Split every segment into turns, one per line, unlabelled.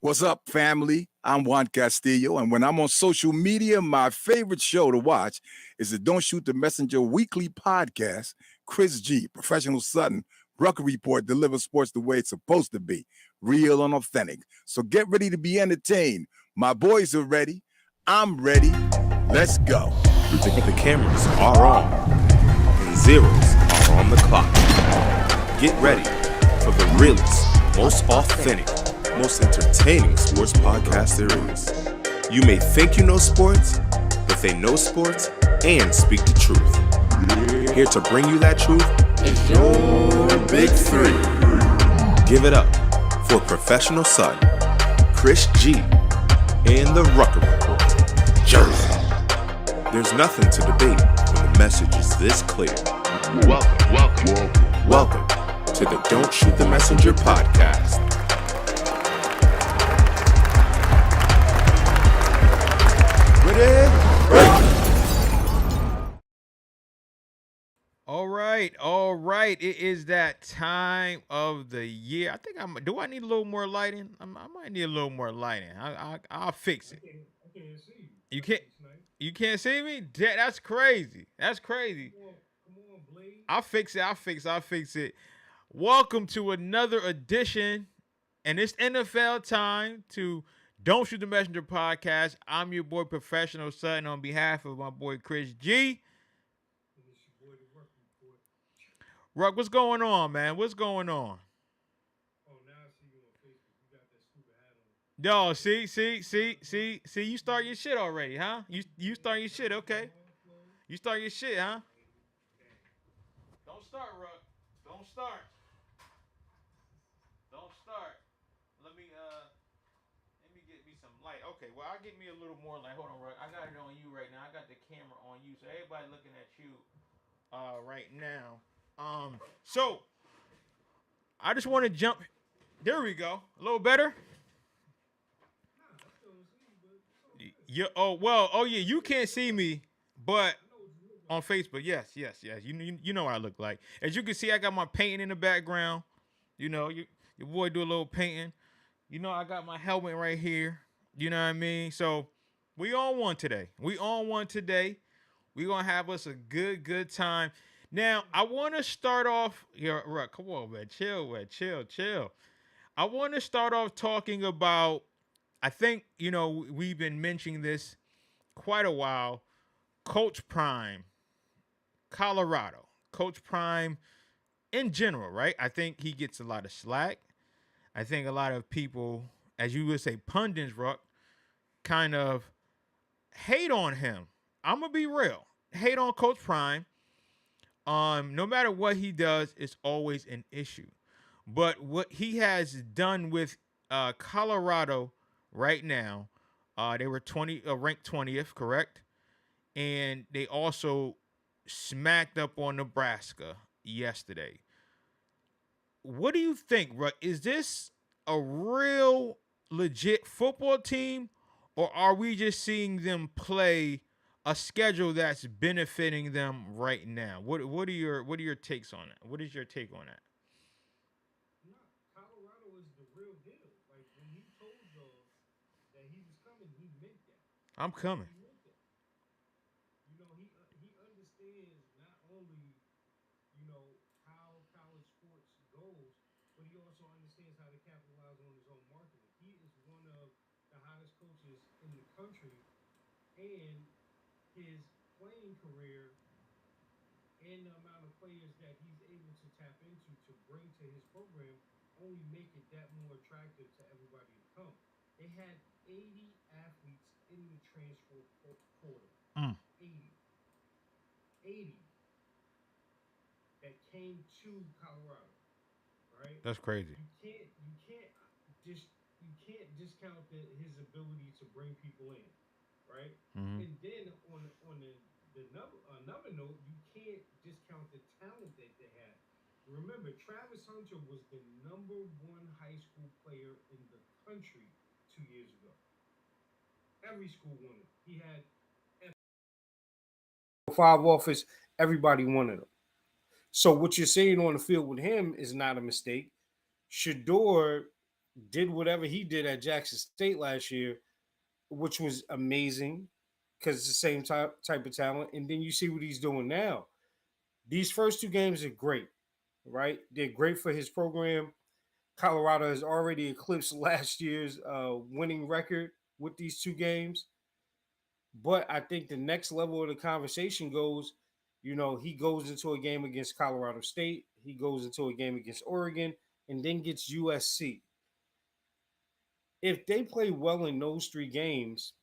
What's up, family? I'm Juan Castillo, and when I'm on social media, my favorite show to watch is the Don't Shoot the Messenger weekly podcast. Chris G, professional Sutton, Rucker Report delivers sports the way it's supposed to be, real and authentic. So get ready to be entertained. My boys are ready. I'm ready. Let's go.
The cameras are on, and zeros are on the clock. Get ready for the realest, most authentic, most entertaining sports podcast there is. You may think you know sports, but they know sports and speak the truth. Here to bring you that truth is your Big Three. Give it up for professional son, Chris G, and the Rucker Report, Jersey. There's nothing to debate when the message is this clear. Welcome to the Don't Shoot the Messenger podcast.
All right. It is that time of the year. I think do I need a little more lighting? I might need a little more lighting. I'll fix it.
I can't see you.
You can't. You can't see me? That's crazy. That's crazy.
Come on, Blade.
I'll fix it. Welcome to another edition, and it's NFL time to Don't Shoot the Messenger podcast. I'm your boy, Professional Sutton, on behalf of my boy Chris G.
And it's your boy, the Ruck Report.
Ruck, what's going on, man? What's going on?
Oh, now I see you on Facebook. You got that stupid hat on.
Yo, see, you start your shit already, huh? You start your shit, okay. You start your shit, huh? Don't start, Ruck. Don't start. Let me get me some light. Okay, well, I'll get me a little more light. Hold on, Ruck. I got it on you right now. I got the camera on you, so everybody looking at you right now. So I just want to jump. There we go. A little better. Yeah. Oh yeah. You can't see me, but on Facebook, yes. You know what I look like. As you can see, I got my painting in the background. You know, your boy do a little painting. You know, I got my helmet right here. You know what I mean? So we on one today. We gonna have us a good time. Now, I want to start off. Yeah, right. Come on, man. Chill. I want to start off talking about. I think we've been mentioning this quite a while. Coach Prime, Colorado. Coach Prime, in general, right? I think he gets a lot of slack. I think a lot of people, as you would say, pundits, Ruck, kind of hate on him. I'm gonna be real. Hate on Coach Prime. No matter what he does, it's always an issue. But what he has done with Colorado right now, they were ranked 20th, correct? And they also smacked up on Nebraska yesterday. What do you think, Ruck? Is this a real legit football team, or are we just seeing them play a schedule that's benefiting them right now? What are your takes on that? What is your take on that?
No, Colorado is the real deal. Like, when he told y'all that he was coming, he meant that.
I'm coming.
He meant that. He understands not only, how college sports goes, but he also understands how to capitalize on his own marketing. He is one of the hottest coaches in the country, and his playing career and the amount of players that he's able to tap into to bring to his program only make it that more attractive to everybody to come. They had 80 athletes in the transfer portal. 80 that came to Colorado, right?
That's crazy.
You can't discount his ability to bring people in, right?
Mm-hmm.
And then on another note, you can't discount the talent that they had. Remember, Travis Hunter was the number one high school player in the country 2 years ago. Every school wanted him. He had 5 office. Everybody wanted him. So what you're seeing on the field with him is not a mistake. Shador did whatever he did at Jackson State last year, which was amazing because it's the same type of talent. And then you see what he's doing now. These first two games are great, right? They're great for his program. Colorado has already eclipsed last year's winning record with these two games. But I think the next level of the conversation goes, he goes into a game against Colorado State, he goes into a game against Oregon, and then gets USC. If they play well in those three games,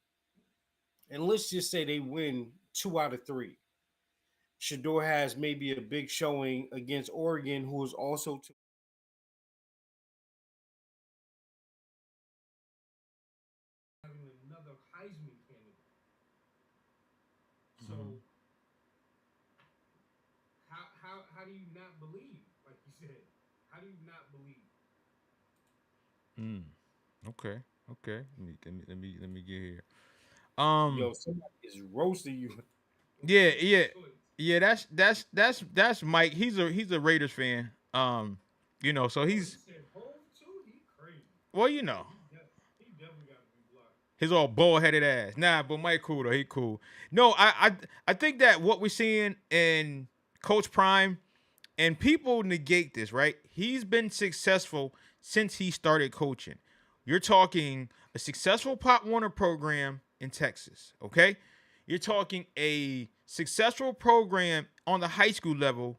and let's just say they win two out of three, Shador has maybe a big showing against Oregon, who is also having another Heisman candidate.
Mhm.
So how do you not believe? Like you said, how do you not believe?
Mm. Okay. Okay. Let me get here. Um.
Yo, somebody is roasting you
Yeah.
with
Yeah.
this choice.
Yeah. That's Mike. He's a Raiders fan. So
Oh, he
he's
said Hove too. He crazy.
well.
Yeah, he definitely got to be blocked.
His all bull headed ass. Nah, but Mike cool though. He cool. No, I think that what we're seeing in Coach Prime, and people negate this, right? He's been successful since he started coaching. You're talking a successful Pop Warner program in Texas, okay? You're talking a successful program on the high school level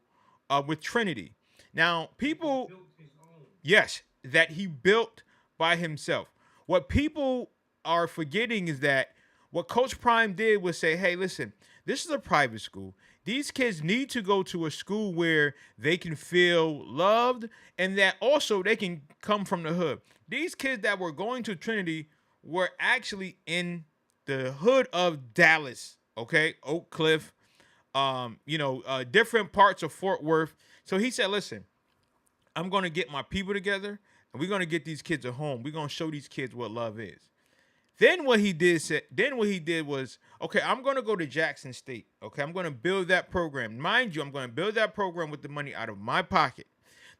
with Trinity. Now,
That he
people,
built his own.
yes, that he built by himself. What people are forgetting is that what Coach Prime did was say, hey, listen, this is a private school. These kids need to go to a school where they can feel loved and that also they can come from the hood. These kids that were going to Trinity were actually in the hood of Dallas, okay? Oak Cliff, different parts of Fort Worth. So he said, listen, I'm going to get my people together and we're going to get these kids a home. We're going to show these kids what love is. Then what he did was, okay, I'm going to go to Jackson State. Okay, I'm going to build that program. Mind you, I'm going to build that program with the money out of my pocket.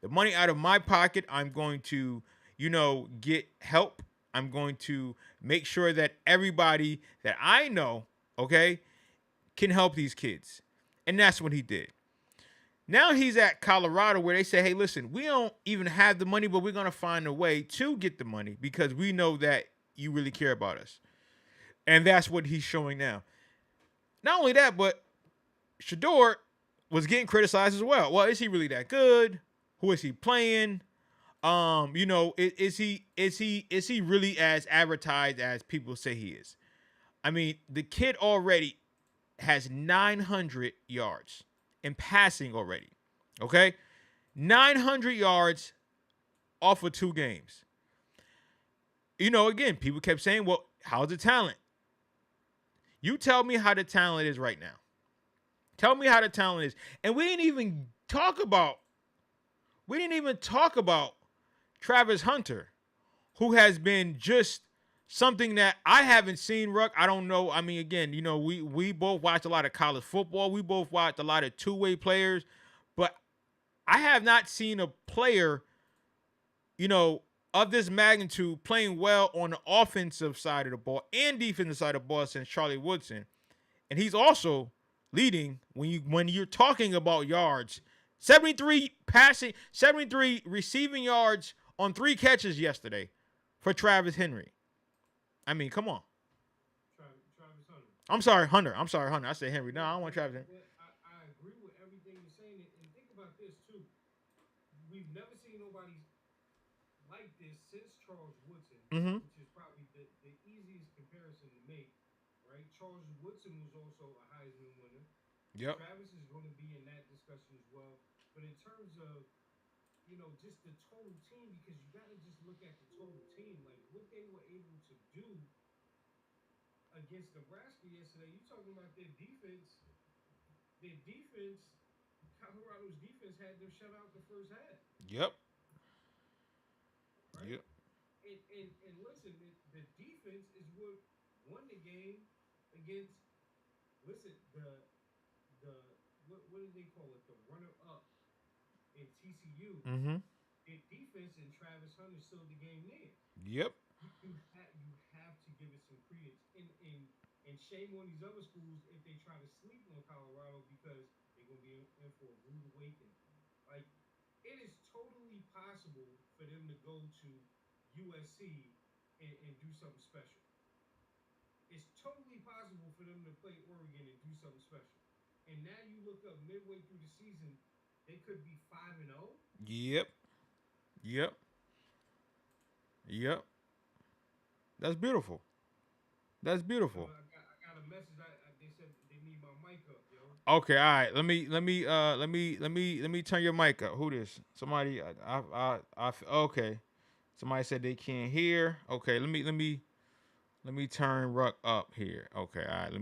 The money out of my pocket, I'm going to, get help. I'm going to make sure that everybody that I know, okay, can help these kids. And that's what he did. Now he's at Colorado where they say, hey, listen, we don't even have the money, but we're going to find a way to get the money because we know that you really care about us. And that's what he's showing now. Not only that, but Shador was getting criticized as well. Well, is he really that good? Who is he playing? Is he really as advertised as people say he is? I mean, the kid already has 900 yards in passing already. Okay? 900 yards off of 2 games. Again, people kept saying, well, how's the talent? You tell me how the talent is right now. Tell me how the talent is. And we didn't even talk about Travis Hunter, who has been just something that I haven't seen, Ruck. I don't know. I mean, again, we both watch a lot of college football. We both watch a lot of two-way players, but I have not seen a player, of this magnitude playing well on the offensive side of the ball and defensive side of the ball since Charlie Woodson. And he's also leading when you're talking about yards. 73 passing, 73 receiving yards on 3 catches yesterday for Travis Henry. I mean, come on.
Travis Hunter.
I'm sorry, Hunter. I said Henry. No, I don't want Travis Henry.
I agree with everything you're saying, and think about this too. We've never seen nobody like this since Charles Woodson,
Mm-hmm.
which is probably the easiest comparison to make, right? Charles Woodson was also a Heisman winner.
Yep.
Travis is going to be in that discussion as well. But in terms of, just the total team, because you got to just look at the total team, like what they were able to do against Nebraska yesterday. You're talking about their defense. Their defense, Colorado's defense had them shut out the first half,
Yep.
right?
Yep.
And listen, the defense is what won the game against. Listen, the what did they call it? The runner up in TCU.
Mm-hmm.
their defense and Travis Hunter sealed the game there.
Yep.
You have to give it some credence. And shame on these other schools if they try to sleep on Colorado because they're gonna be in for a rude awakening. Like it is totally possible for them to go to USC and do something special. It's totally possible for them to play Oregon and do something special. And now you look up midway through the season, they could be 5-0.
Yep. Yep. Yep. That's beautiful. That's
Yo,
beautiful.
I got a message. They said they need my mic up, yo.
Okay, all right. Let me turn your mic up. Who this? Somebody okay. Somebody said they can't hear. Okay, let me turn Ruck up here. Okay, all right.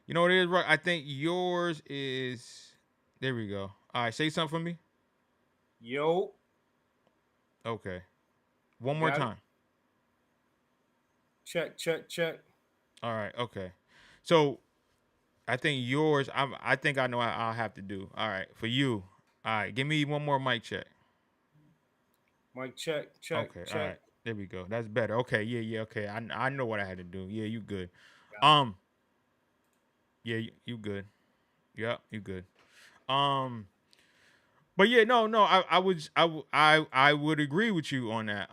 You know what it is, Ruck? I think yours is there we go. All right, say something for me.
Yo,
Okay. One
you
more
got it?
time.
Check, check, check.
All right, okay. So I think yours. I think I know what I'll have to do. All right, for you. All right, give me one more mic check.
Mic check, check,
Okay, all
check.
right. There we go. That's better. Okay, yeah, okay. I know what I had to do. Yeah, you good.
Got it.
Um, yeah, you good. Yeah, you good. Um, but yeah, no. I would agree with you on that.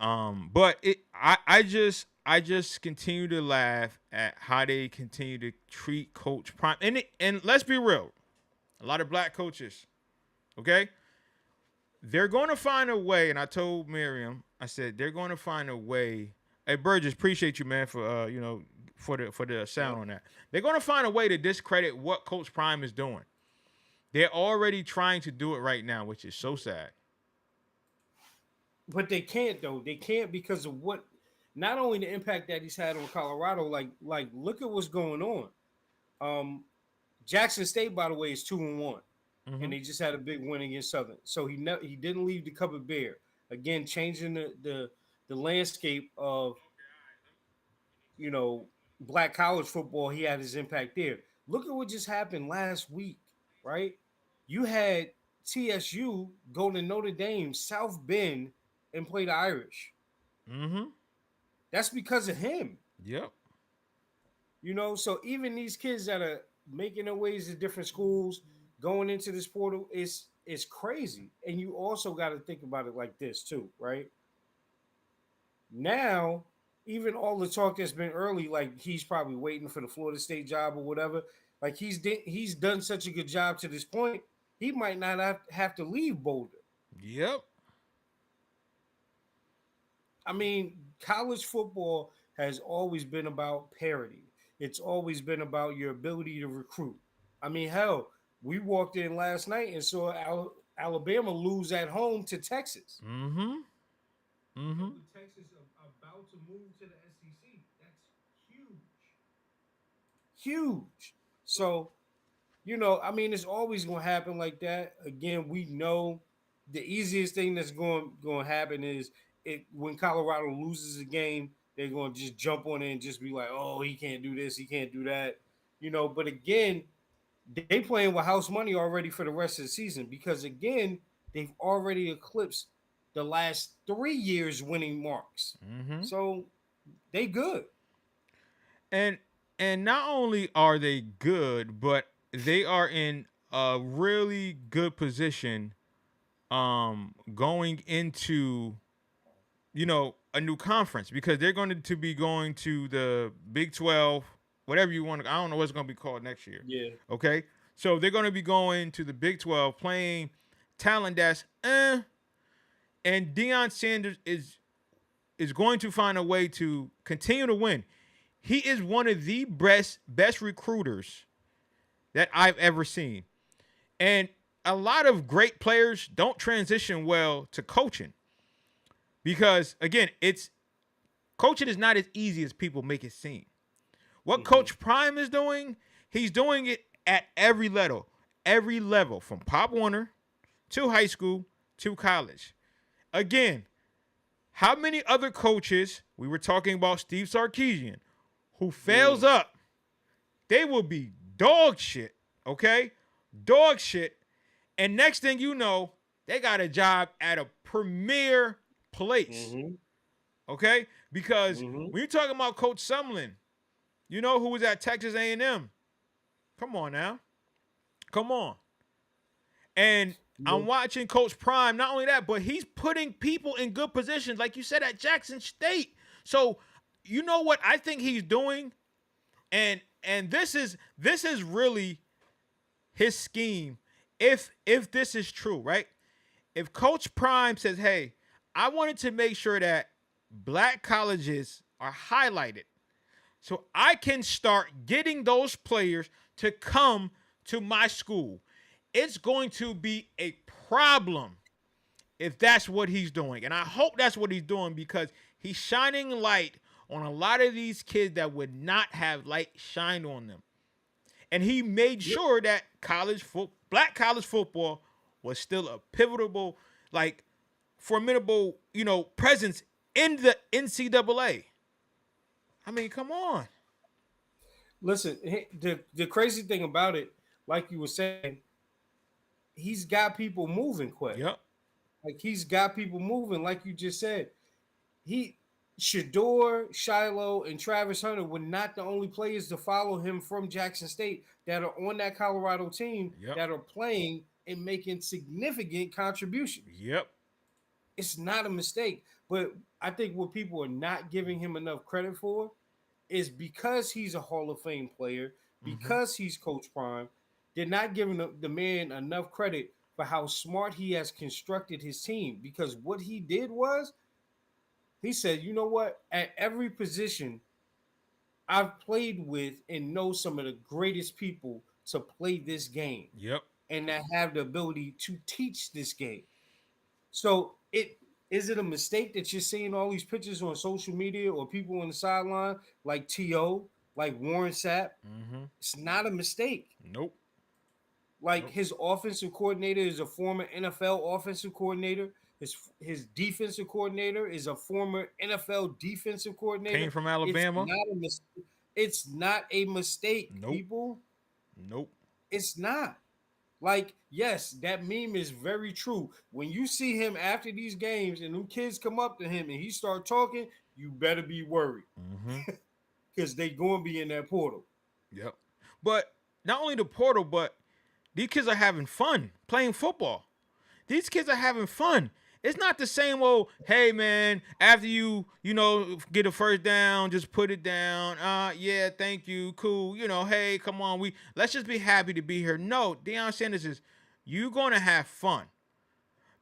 But I just continue to laugh at how they continue to treat Coach Prime. And let's be real, a lot of black coaches, okay, they're going to find a way. And I told Miriam, I said they're going to find a way. Hey Burgess, appreciate you, man, for for the
Yep.
sound on that. They're going to find a way to discredit what Coach Prime is doing. They're already trying to do it right now, which is so sad.
But they can't though. They can't because of what not only the impact that he's had on Colorado, like look at what's going on. Um Jackson State, by the way, is 2-1.
Mm-hmm.
And they just had a big win against Southern. So he didn't leave the cover bare. Again, changing the landscape of you know black college football. He had his impact there. Look at what just happened last week, right? You had TSU go to Notre Dame, South Bend, and play the Irish.
Mm-hmm.
That's because of him.
Yep.
So even these kids that are making their ways to different schools, going into this portal, is crazy. And you also got to think about it like this too, right? Now, even all the talk that's been early, like he's probably waiting for the Florida State job or whatever. Like he's done such a good job to this point, he might not have to leave Boulder.
Yep.
I mean, college football has always been about parity. It's always been about your ability to recruit. I mean, hell, we walked in last night and saw Alabama lose at home to Texas.
Mm-hmm. Mm-hmm.
With Texas about to move to the SEC, that's huge, huge. So, I mean, it's always going to happen like that. Again, we know the easiest thing that's going to happen is when Colorado loses a game, they're going to just jump on it and just be like, "Oh, he can't do this, he can't do that," But again, they playing with house money already for the rest of the season because again, they've already eclipsed the last 3 years winning marks.
Mm-hmm.
So they good.
And not only are they good, but they are in a really good position going into a new conference because they're going to be going to the Big 12, whatever you want to, I don't know what's going to be called next year.
Yeah.
Okay? So they're going to be going to the Big 12 playing talent that's and Deion Sanders is going to find a way to continue to win. He is one of the best recruiters that I've ever seen. And a lot of great players don't transition well to coaching. Because again, coaching is not as easy as people make it seem. What Coach Prime is doing, he's doing it at every level from Pop Warner to high school to college. Again, how many other coaches, we were talking about Steve Sarkisian, who fails up, they will be dog shit, okay? Dog shit. And next thing you know, they got a job at a premier place.
Mm-hmm.
Okay, because
Mm-hmm.
when you're talking about Coach Sumlin, you know who was at Texas A&M. Come on now, come on. And I'm watching Coach Prime. Not only that, but he's putting people in good positions, like you said at Jackson State. So you know what I think he's doing, and this is really his scheme. If this is true, right? If Coach Prime says, "Hey, I wanted to make sure that black colleges are highlighted, so I can start getting those players to come to my school," it's going to be a problem if that's what he's doing. And I hope that's what he's doing, because he's shining light on a lot of these kids that would not have light shined on them. And he made sure that black college football was still a pivotal, like formidable, presence in the NCAA. I mean, come on.
Listen, the crazy thing about it, like you were saying, he's got people moving quick.
Yep.
Like he's got people moving, like you just said. Shador, Shiloh, and Travis Hunter were not the only players to follow him from Jackson State that are on that Colorado team that are playing and making significant contributions.
Yep.
It's not a mistake. But I think what people are not giving him enough credit for is because he's a Hall of Fame player, because he's Coach Prime, they're not giving the man enough credit for how smart he has constructed his team. Because what he did was, he said, you know what? At every position, I've played with and know some of the greatest people to play this game.
Yep.
And that have the ability to teach this game. So is it a mistake that you're seeing all these pictures on social media or people on the sideline like T.O., like Warren Sapp? It's not a mistake.
Nope.
Like his offensive coordinator is a former NFL offensive coordinator. His defensive coordinator is a former NFL defensive coordinator.
Came from Alabama.
It's not a mistake,
Nope.
people.
Nope.
It's not. Like, yes, that meme is very true. When you see him after these games and them kids come up to him and he start talking, you better be worried. Because they going to be in that portal.
Yep. But not only the portal, but these kids are having fun playing football. These kids are having fun. It's not the same old, hey, man, after you get a first down, just put it down. Yeah, thank you, cool. Hey, come on, let's just be happy to be here. No, Deion Sanders is, you're going to have fun.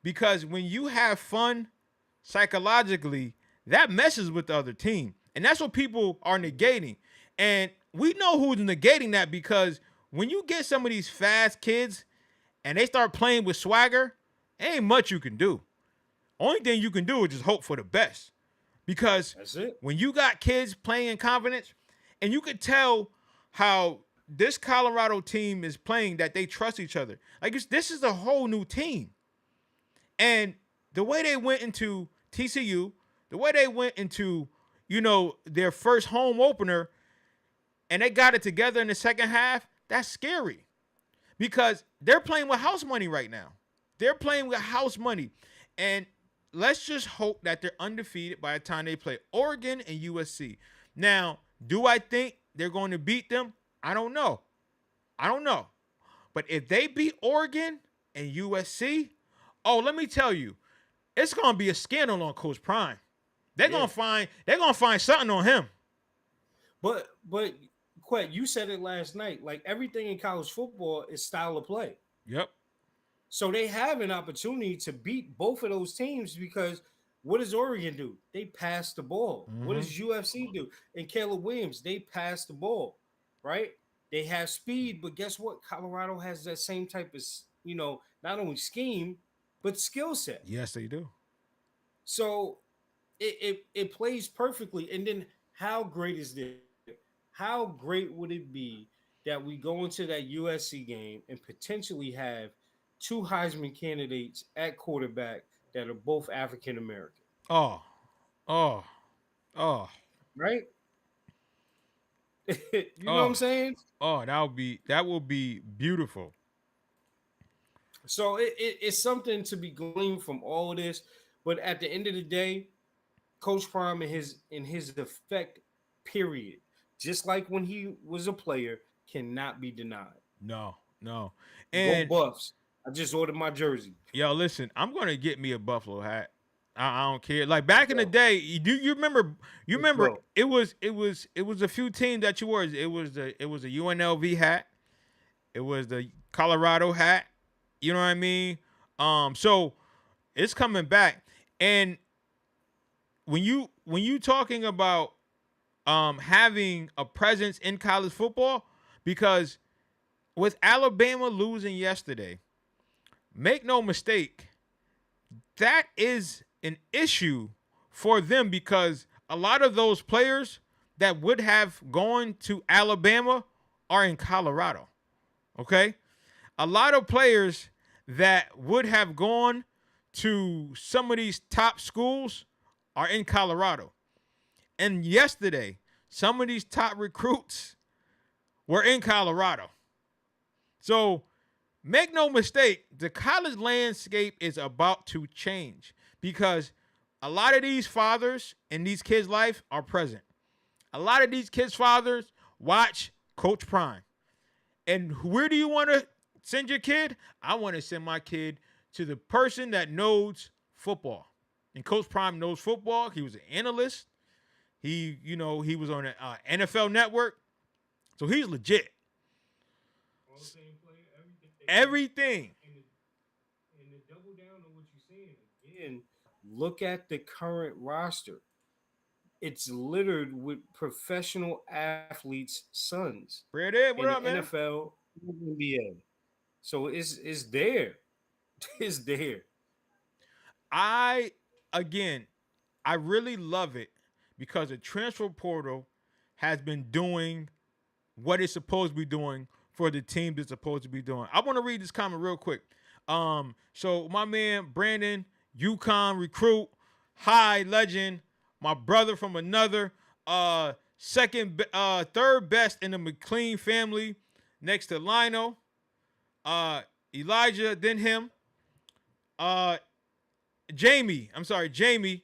Because when you have fun, psychologically, that messes with the other team. And that's what people are negating. And we know who's negating that, because when you get some of these fast kids and they start playing with swagger, ain't much you can do. Only thing you can do is just hope for the best. Because when you got kids playing in confidence, and you could tell how this Colorado team is playing, that they trust each other. Like, this is a whole new team. And the way they went into TCU, the way they went into, their first home opener, and they got it together in the second half, that's scary. Because they're playing with house money right now. They're playing with house money. And let's just hope that they're undefeated by the time they play Oregon and USC. Now, do I think they're going to beat them? I don't know. But if they beat Oregon and USC, let me tell you, it's going to be a scandal on Coach Prime. They're going to find something on him.
But Quet, you said it last night. Like, everything in college football is style of play.
Yep.
So they have an opportunity to beat both of those teams, because what does Oregon do? They pass the ball. What does UFC do? And Caleb Williams, they pass the ball, right? They have speed, but guess what? Colorado has that same type of, not only scheme, but skill set.
Yes, they do.
So it plays perfectly. And then how great is this? How great would it be that we go into that USC game and potentially have two Heisman candidates at quarterback that are both African American?
Oh.
Right? Know what I'm saying?
Oh, that will be beautiful.
So it's something to be gleaned from all of this. But at the end of the day, Coach Prime in his effect, period, just like when he was a player, cannot be denied.
No, no.
Go
And
Buffs. I just ordered my jersey.
yo, listen, I'm gonna get me a Buffalo hat. I don't care. Like back in the
Go.
day, you remember? You
Let's
remember?
go.
It was a few teams that you wore. It was a UNLV hat. It was the Colorado hat. You know what I mean? So it's coming back. And when you talking about having a presence in college football, because with Alabama losing yesterday, make no mistake, that is an issue for them because a lot of those players that would have gone to Alabama are in Colorado. Okay? A lot of players that would have gone to some of these top schools are in Colorado. And yesterday, some of these top recruits were in Colorado. So make no mistake, the college landscape is about to change because a lot of these fathers in these kids' life are present. A lot of these kids' fathers watch Coach Prime. And where do you want to send your kid? I want to send my kid to the person that knows football. And Coach Prime knows football. He was an analyst. He was on the NFL Network. So he's legit.
All the same player, everything.
Everything.
And to double down on what you're saying
Again, look at the current roster. It's littered with professional athletes' sons
Brad Ed,
in
what
the
up, man?
NFL, NBA. So it's there. It's there.
I really love it because the transfer portal has been doing what it's supposed to be doing for the team that's supposed to be doing. I want to read this comment real quick. So my man Brandon, UConn recruit, high legend, my brother from another, third best in the McLean family, next to Lionel, Elijah, then him, Jamie. I'm sorry, Jamie.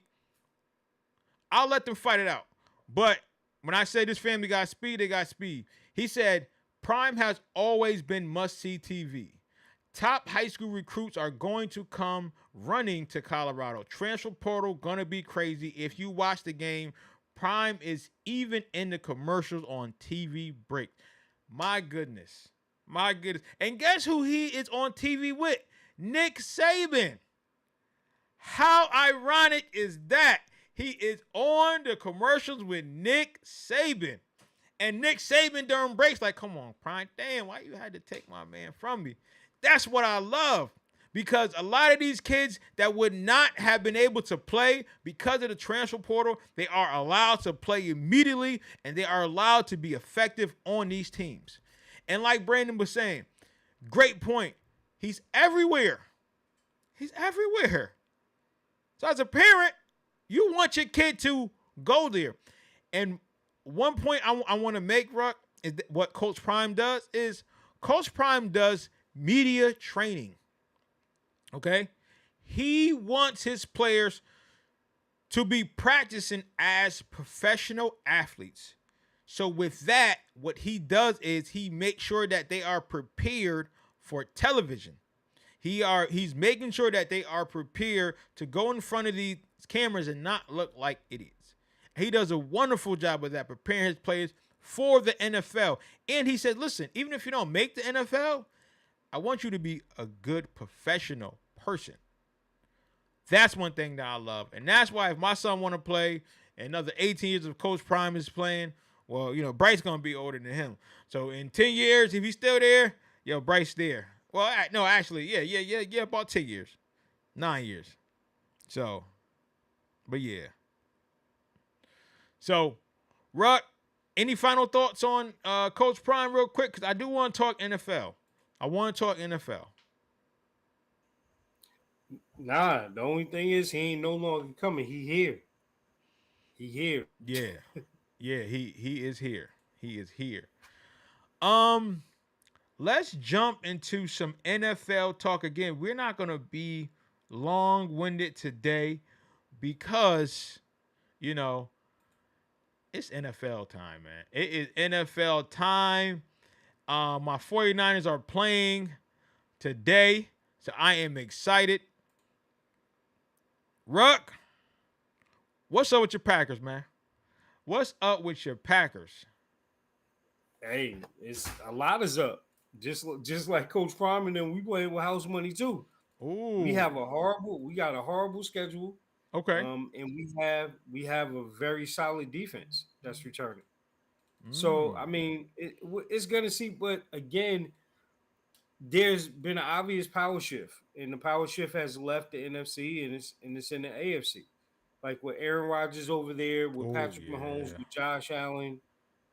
I'll let them fight it out. But when I say this family got speed, they got speed. He said, Prime has always been must-see TV. Top high school recruits are going to come running to Colorado. Transfer portal gonna be crazy. If you watch the game, Prime is even in the commercials on TV break. My goodness. My goodness. And guess who he is on TV with? Nick Saban. How ironic is that? He is on the commercials with Nick Saban. And Nick Saban during breaks like, come on, Prime. Damn, why you had to take my man from me? That's what I love. Because a lot of these kids that would not have been able to play because of the transfer portal, they are allowed to play immediately and they are allowed to be effective on these teams. And like Brandon was saying, great point. He's everywhere. He's everywhere. So as a parent, you want your kid to go there. And one point I want to make, Ruck, is that what Coach Prime does is Coach Prime does media training. Okay? He wants his players to be practicing as professional athletes. So with that, what he does is he makes sure that they are prepared for television. He's making sure that they are prepared to go in front of these cameras and not look like idiots. He does a wonderful job of that, preparing his players for the NFL. And he said, listen, even if you don't make the NFL, I want you to be a good professional person. That's one thing that I love. And that's why if my son want to play another 18 years of Coach Prime is playing, well, Bryce going to be older than him. So in 10 years, if he's still there, Bryce there. Well, no, actually, yeah, about 10 years. 9 years. So, but yeah. So, Ruck, any final thoughts on Coach Prime real quick? Because I do want to talk NFL.
Nah, the only thing is he ain't no longer coming. He here.
Yeah. Yeah, he is here. He is here. let's jump into some NFL talk again. We're not going to be long-winded today because, you know, it's NFL time, man. It is NFL time. My 49ers are playing today, so I am excited. Ruck, what's up with your Packers, man? What's up with your Packers?
Hey, it's a lot is up. Just like Coach Prime, and then we playing with house money too.
Ooh,
We got a horrible schedule,
okay.
and we have a very solid defense that's returning. So
Mm,
I mean, it's gonna see, but again, there's been an obvious power shift, and the power shift has left the NFC and it's in the AFC. Like with Aaron Rodgers over there, with
oh
Patrick Mahomes,
yeah.
with Josh Allen,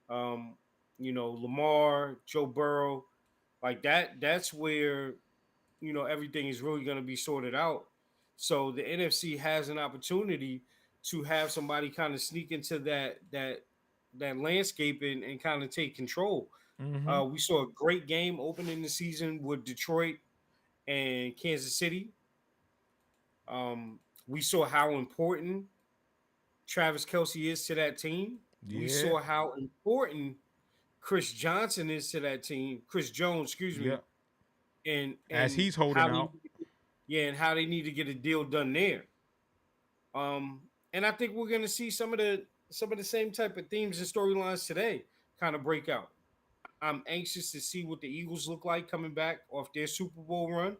um, Lamar, Joe Burrow, like that. That's where everything is really going to be sorted out. So the NFC has an opportunity to have somebody kind of sneak into that landscape and kind of take control.
Mm-hmm.
We saw a great game opening the season with Detroit and Kansas City. We saw how important Travis Kelsey is to that team. We
Yeah.
saw how important Chris Johnson is to that team. Chris Jones, excuse me,
Yep.
and
As
and
he's holding
how they
out.
and how they need to get a deal done there. And I think we're going to see some of the same type of themes and storylines today kind of break out. I'm anxious to see what the Eagles look like coming back off their Super Bowl run.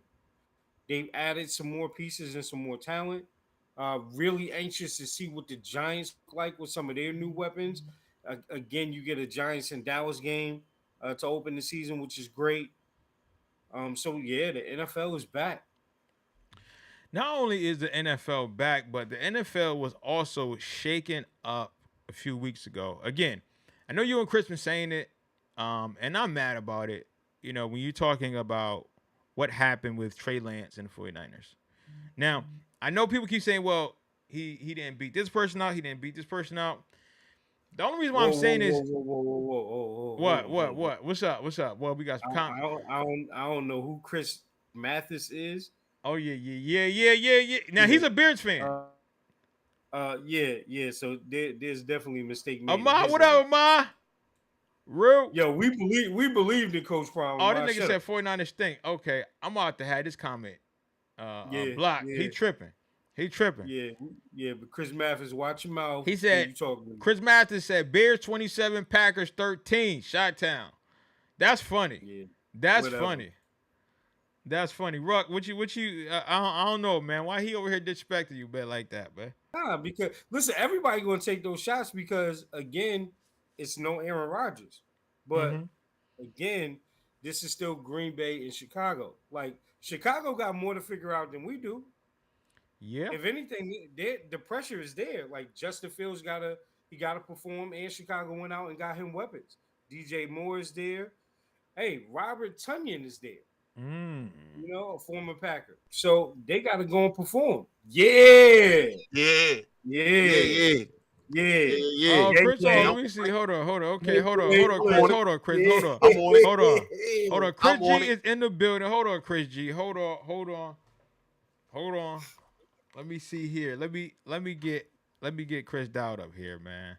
They've added some more pieces and some more talent. Really anxious to see what the Giants look like with some of their new weapons. Again, you get a Giants and Dallas game to open the season, which is great. So yeah, the NFL is back.
Not only is the NFL back, but the NFL was also shaken up a few weeks ago. Again, I know you and Chris been saying it, and I'm mad about it. You know, when you're talking about what happened with Trey Lance and the 49ers. Now, I know people keep saying, well, he didn't beat this person out, he didn't beat this person out. The only reason why I'm
Whoa, whoa,
saying
whoa,
is
whoa, whoa, whoa, whoa, whoa, whoa,
what,
hold on, hold
what,
on, hold
what? What's up? What's up? Well, we got some
on. I don't know who Chris Mathis is.
Oh yeah, yeah, yeah, yeah, yeah, yeah. Now
Yeah.
he's a Bears fan.
Yeah. So there's definitely a mistake made in
Ama,
his
what
life.
up, Ama? Real.
Yo, we believed in Coach Prime.
Oh, this
Man,
nigga
shut up.
said 49ers stink. Okay, I'm about to have this comment
Yeah,
blocked. He
yeah,
tripping. He tripping.
yeah, yeah. But Chris Mathis, watch your mouth
He
when
said,
you talk to me.
Chris Mathis said, Bears 27, Packers 13, Chi-Town. That's funny.
Yeah,
That's
whatever.
funny. That's funny. Ruck, what you, I don't know, man. Why he over here disrespecting you, bet like that, man?
Nah, because listen, everybody gonna take those shots because again, it's no Aaron Rodgers. But
Mm-hmm.
again, this is still Green Bay and Chicago. Like Chicago got more to figure out than we do.
Yeah.
If anything, the pressure is there. Like Justin Fields gotta perform, and Chicago went out and got him weapons. DJ Moore is there. Hey, Robert Tunyon is there.
Mm.
A former Packer. So they gotta go and perform. Yeah,
Yeah, yeah,
yeah,
yeah,
yeah.
yeah, yeah.
Oh,
Yeah,
Chris,
yeah.
let me see. Hold on. Okay,
Yeah,
hold on,
I'm
Chris.
on it.
Hold on, Chris.
yeah.
Hold on.
I'm on it.
Hold on. Hold on. Chris
I'm
G
on it.
is in the building. Hold on, Chris G. Hold on. Let me see here. Let me get Chris Dowd up here, man.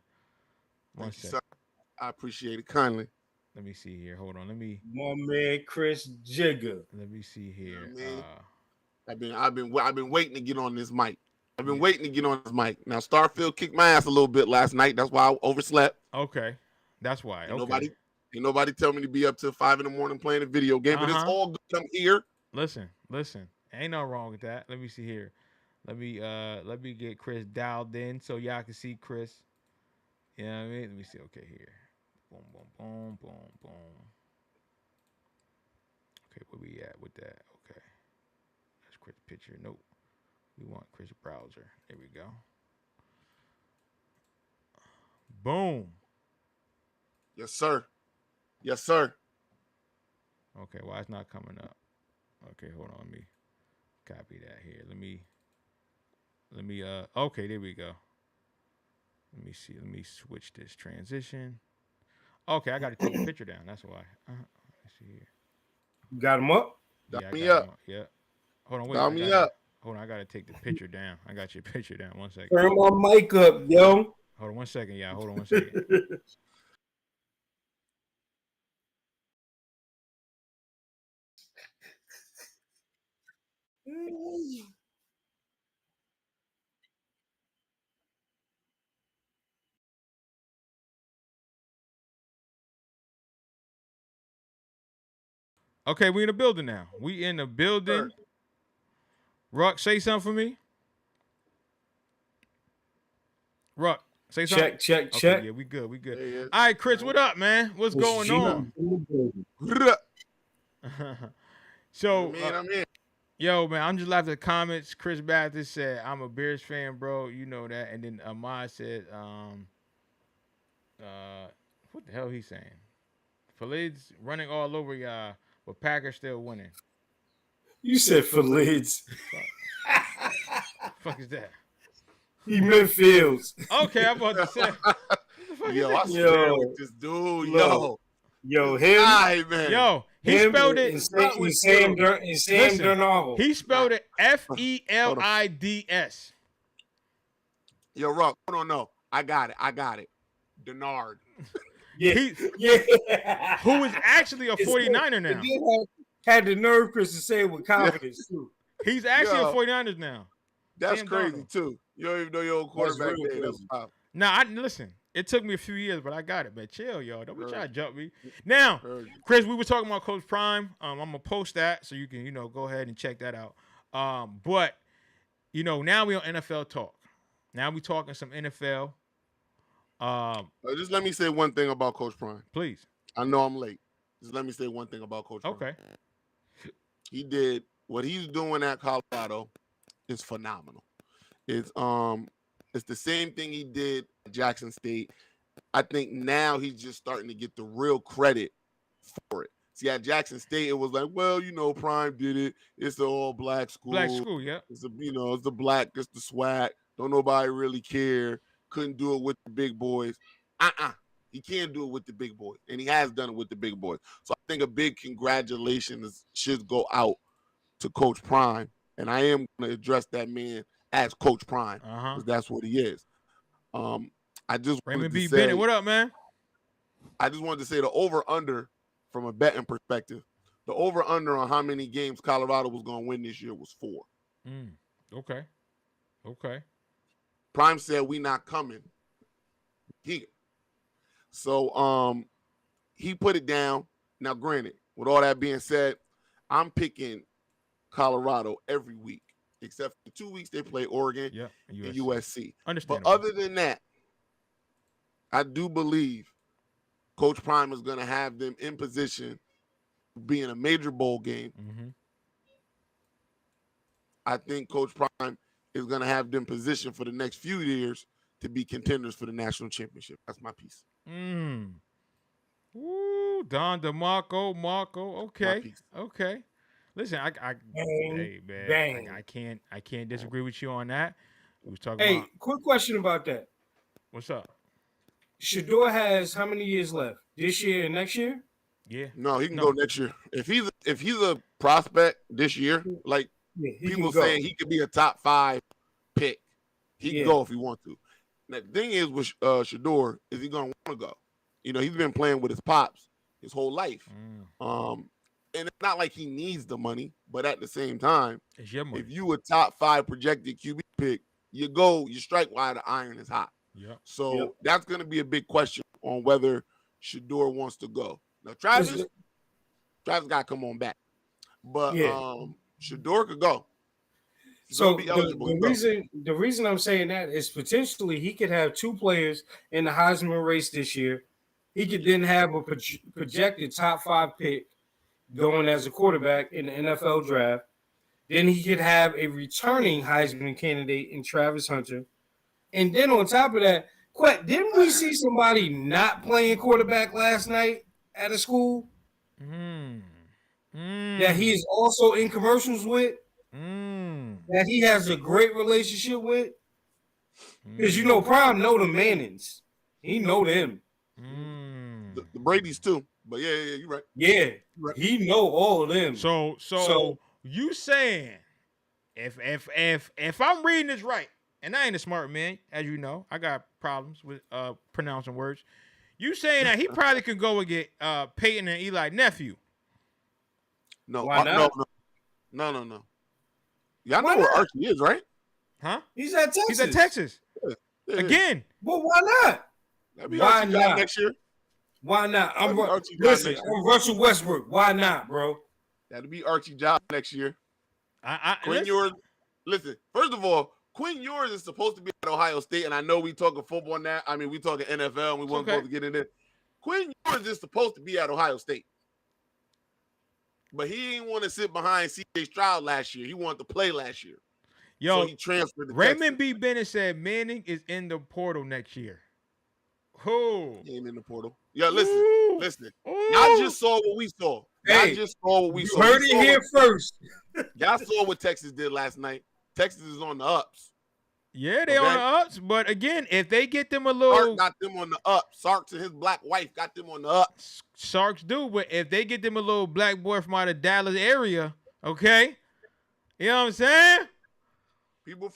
One
Thank you,
sec.
sir. I appreciate it kindly.
Let me see here. Hold on.
My man Chris Jigger.
Let me see
You know
here.
what I mean? I've been waiting to get on this mic. I've been waiting to get on this mic. Now Starfield kicked my ass a little bit last night. That's why I overslept.
Okay. That's why.
Ain't
Okay.
nobody tell me to be up till 5 a.m. playing a video game, but it's
Uh-huh.
all good. I'm here.
Listen. Ain't no wrong with that. Let me see here. Let me get Chris dialed in so y'all can see Chris. You know what I mean? Let me see. Okay, here. Boom, boom, boom, boom, boom. Okay, where we at with that? Okay. That's Chris picture. Nope. We want Chris browser. There we go. Boom.
Yes, sir. Yes, sir.
Okay, why it's not coming up? Okay, hold on. Let me copy that here. Okay, there we go. Let me see. Let me switch this transition. Okay, I got to take the picture down. That's why. Let's see here.
You got him up?
Yeah, I
Dial me
got
up.
him. Yeah. Hold on, wait.
Dial me up.
Hold on, I gotta take the picture down. I got your picture down. 1 second.
Turn my mic up, yo.
Hold on 1 second, yeah. Hold on 1 second. Okay, we in the building now. We in the building. Ruck, say something for me. Ruck, say something.
Check.
Okay, yeah, we good. We good.
There he is.
All right, Chris, what up, man? What's
It's
going
G
on?
in the building.
So,
Man, I'm in.
yo, man, I'm just laughing at the comments. Chris Baptist said, "I'm a Bears fan, bro. You know that." And then Ahmad said, what the hell he saying? Philid's running all over y'all, but Packers still winning.
You said for lids.
Fuck is that?
He meant Fields.
Okay, I'm about to say. What the fuck
Yo,
is
I
that?
swear with this dude.
Look. Yo,
This
him.
guy, man.
Yo, he
Him
spelled it.
and
Start with
Sam
you.
Listen,
Darnold.
He spelled it Felids.
Yo, Rock. Hold on, no. I got it. Denard.
Yeah.
Who is actually a 49er now.
He had the nerve, Chris, to say it with confidence, too.
He's actually
Yo.
a 49ers now.
That's
Sam
crazy,
Darnold.
too. You don't even know your own quarterback
real
name. That's
crazy.
wild.
Now, listen, it took me a few years, but I got it, man. Chill, y'all. Don't be
Heard
trying to
you.
jump me. Now,
Heard you.
Chris, we were talking about Coach Prime. I'm going to post that so you can, go ahead and check that out. But, now we on NFL talk. Now we talking some NFL.
Just let me say one thing about Coach Prime.
Please.
I know I'm late. Just let me say one thing about Coach Prime.
Okay.
He did what he's doing at Colorado is phenomenal. It's the same thing he did at Jackson State. I think now he's just starting to get the real credit for it. See, at Jackson State, it was like, well, Prime did it. It's an all black school.
Black school, yeah.
It's it's the black, it's the swag. Don't nobody really care. Couldn't do it with the big boys. He can't do it with the big boys, and he has done it with the big boys. So I think a big congratulations should go out to Coach Prime, and I am going to address that man as Coach Prime because that's what he is. I just
Raymond B. Bennett, what up, man?
I just wanted to say the over/under from a betting perspective. The over/under on how many games Colorado was going to win this year was 4.
Okay.
Prime said we not coming here. So he put it down. Now, granted, with all that being said, I'm picking Colorado every week, except for the 2 weeks they play Oregon and USC.
Understandable.
But other than that, I do believe Coach Prime is going to have them in position to be in a major bowl game.
Mm-hmm.
I think Coach Prime is going to have them positioned for the next few years to be contenders for the national championship. That's my piece.
Woo, Don DeMarco, Marco. Okay. Listen, hey man, I can't disagree with you on that. We was talking about.
Quick question about that.
What's up?
Shador has how many years left? This year and next year?
Yeah.
No, he can go next year. If he's a prospect this year, like people saying he could be a top 5 pick, he can go if he wants to. Now, the thing is with Shador, is he going to want to go? He's been playing with his pops his whole life. And it's not like he needs the money, but at the same time,
it's your money.
If you a top 5 projected QB pick, you strike while the iron is hot. So that's going to be a big question on whether Shador wants to go. Now, Travis got to come on back. But Shador could go.
So the reason I'm saying that is potentially he could have 2 players in the Heisman race this year. He could then have a projected top 5 pick going as a quarterback in the NFL draft. Then he could have a returning Heisman candidate in Travis Hunter. And then on top of that, didn't we see somebody not playing quarterback last night at a school that he is also in commercials with? That he has a great relationship with? Because Prime know the Mannings. He know them.
The Brady's too. But yeah, you're right.
Yeah,
Right.
he know all of them.
So you saying if I'm reading this right, and I ain't a smart man, as you know, I got problems with pronouncing words. You saying that he probably could go and get Peyton and Eli nephew?
No,
Why not?
no. Y'all
Why
know where
not?
Archie is, right?
Huh?
He's at Texas.
He's at Texas
Yeah.
again.
But why not?
That'd be
Why
Archie job
not?
next year.
Why not?
That'd be Archie job
Listen,
next year.
I'm Russell Westbrook. Why not, bro?
That'd be Archie job next year. Quinn
Listen,
Ewers. Listen, first of all, Quinn Ewers is supposed to be at Ohio State, and I know we talking football now. I mean, we talking NFL, and we weren't supposed to get in it. Quinn Ewers is supposed to be at Ohio State. But he didn't want to sit behind C.J. Stroud last year. He wanted to play last year.
yo,
So he transferred to
Raymond
Texas.
B. Bennett said Manning is in the portal next year. Who?
He ain't in the portal. Yeah, listen.
Ooh.
Y'all just saw what we saw.
Hey,
You
heard it here first.
Y'all saw what Texas did last night. Texas is on the ups.
Yeah, they on the ups, but again, if they get them a little,
Sark got them on the up. Sarks and his black wife got them on the up.
Sharks do, but if they get them a little black boy from out of Dallas area, okay, you know what I'm saying?
People